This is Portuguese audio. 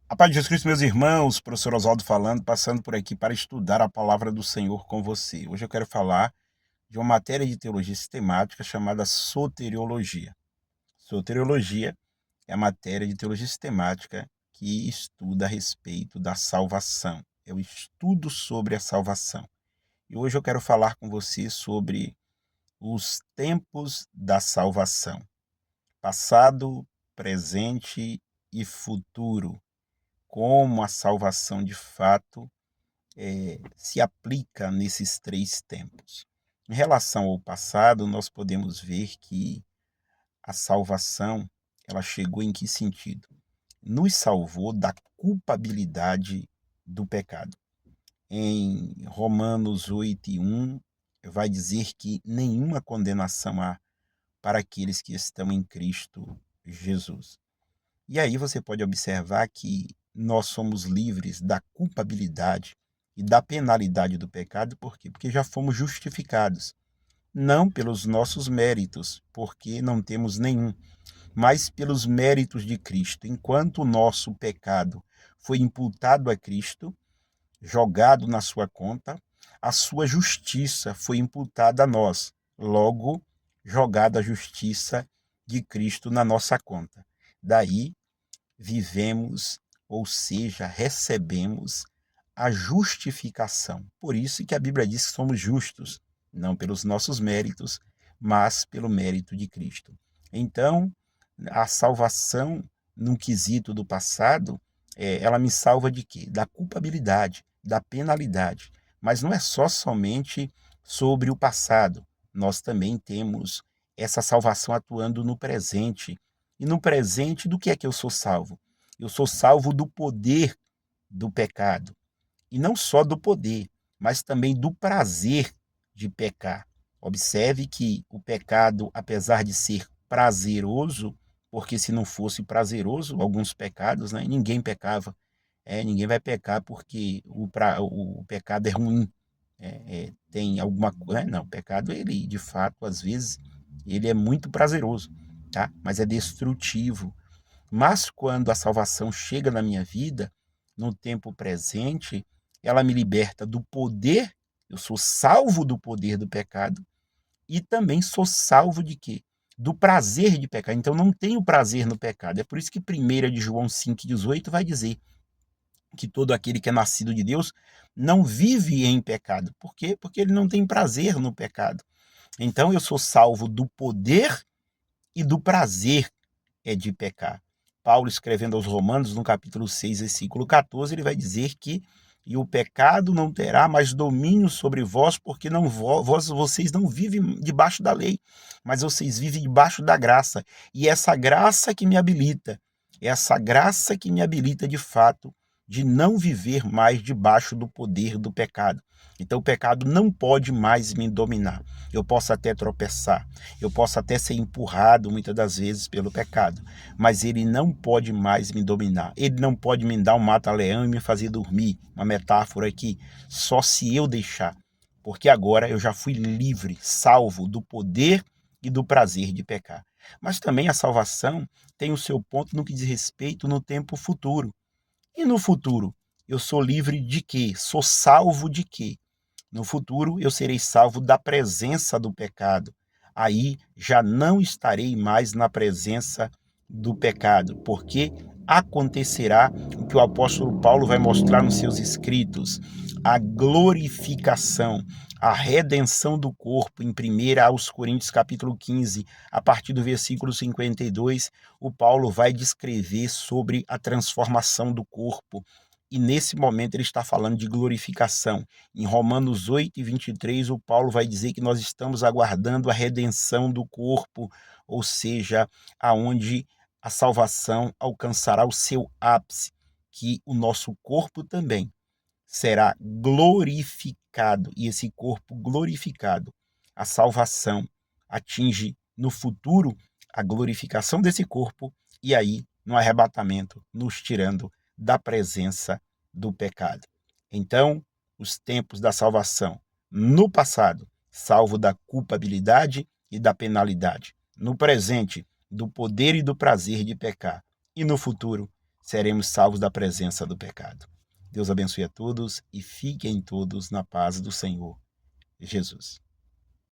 A paz de Jesus Cristo, meus irmãos, professor Oswaldo falando, passando por aqui para estudar a palavra do Senhor com você. Hoje eu quero falar de uma matéria de teologia sistemática chamada soteriologia. Soteriologia é a matéria de teologia sistemática que estuda a respeito da salvação. É o estudo sobre a salvação. E hoje eu quero falar com você sobre os tempos da salvação: passado, presente e futuro. Como a salvação de fato se aplica nesses três tempos. Em relação ao passado, nós podemos ver que a salvação ela chegou em que sentido? Nos salvou da culpabilidade do pecado. Em Romanos 8:1 vai dizer que nenhuma condenação há para aqueles que estão em Cristo Jesus. E aí você pode observar que nós somos livres da culpabilidade e da penalidade do pecado, por quê? Porque já fomos justificados, não pelos nossos méritos, porque não temos nenhum, mas pelos méritos de Cristo. Enquanto o nosso pecado foi imputado a Cristo, jogado na sua conta, a sua justiça foi imputada a nós, logo jogada a justiça de Cristo na nossa conta. Daí vivemos, ou seja, recebemos a justificação. Por isso que a Bíblia diz que somos justos, não pelos nossos méritos, mas pelo mérito de Cristo. Então, a salvação, num quesito do passado, ela me salva de quê? Da culpabilidade, da penalidade. Mas não é somente sobre o passado. Nós também temos essa salvação atuando no presente. E no presente, do que é que eu sou salvo? Eu sou salvo do poder do pecado. E não só do poder, mas também do prazer de pecar. Observe que o pecado, apesar de ser prazeroso, porque se não fosse prazeroso, alguns pecados, né, ninguém pecava. Ninguém vai pecar porque o pecado é ruim. Tem alguma coisa. Não, o pecado, ele, de fato, às vezes, ele é muito prazeroso, tá? Mas é destrutivo. Mas quando a salvação chega na minha vida, no tempo presente, ela me liberta do poder, eu sou salvo do poder do pecado e também sou salvo de quê? Do prazer de pecar. Então não tenho prazer no pecado. É por isso que 1 de João 5,18 vai dizer que todo aquele que é nascido de Deus não vive em pecado. Por quê? Porque ele não tem prazer no pecado. Então eu sou salvo do poder e do prazer de pecar. Paulo, escrevendo aos Romanos, no capítulo 6, versículo 14, ele vai dizer que e o pecado não terá mais domínio sobre vós, porque não vocês não vivem debaixo da lei, mas vocês vivem debaixo da graça. E essa graça que me habilita, essa graça que me habilita de fato de não viver mais debaixo do poder do pecado. Então o pecado não pode mais me dominar. Eu posso até tropeçar, eu posso até ser empurrado muitas das vezes pelo pecado, mas ele não pode mais me dominar. Ele não pode me dar um mata-leão e me fazer dormir. Uma metáfora aqui, só se eu deixar. Porque agora eu já fui livre, salvo do poder e do prazer de pecar. Mas também a salvação tem o seu ponto no que diz respeito no tempo futuro. E no futuro, eu sou livre de quê? Sou salvo de quê? No futuro, eu serei salvo da presença do pecado. Aí já não estarei mais na presença do pecado, porque acontecerá o que o apóstolo Paulo vai mostrar nos seus escritos: a glorificação, a redenção do corpo. Em 1 aos Coríntios capítulo 15, a partir do versículo 52, o Paulo vai descrever sobre a transformação do corpo. E nesse momento ele está falando de glorificação. Em Romanos 8:23, o Paulo vai dizer que nós estamos aguardando a redenção do corpo, ou seja, aonde a salvação alcançará o seu ápice, que o nosso corpo também será glorificado. E esse corpo glorificado, a salvação atinge no futuro a glorificação desse corpo e aí, no arrebatamento, nos tirando da presença do pecado. Então, os tempos da salvação. No passado, salvo da culpabilidade e da penalidade. No presente, do poder e do prazer de pecar. E no futuro, seremos salvos da presença do pecado. Deus abençoe a todos e fiquem todos na paz do Senhor Jesus.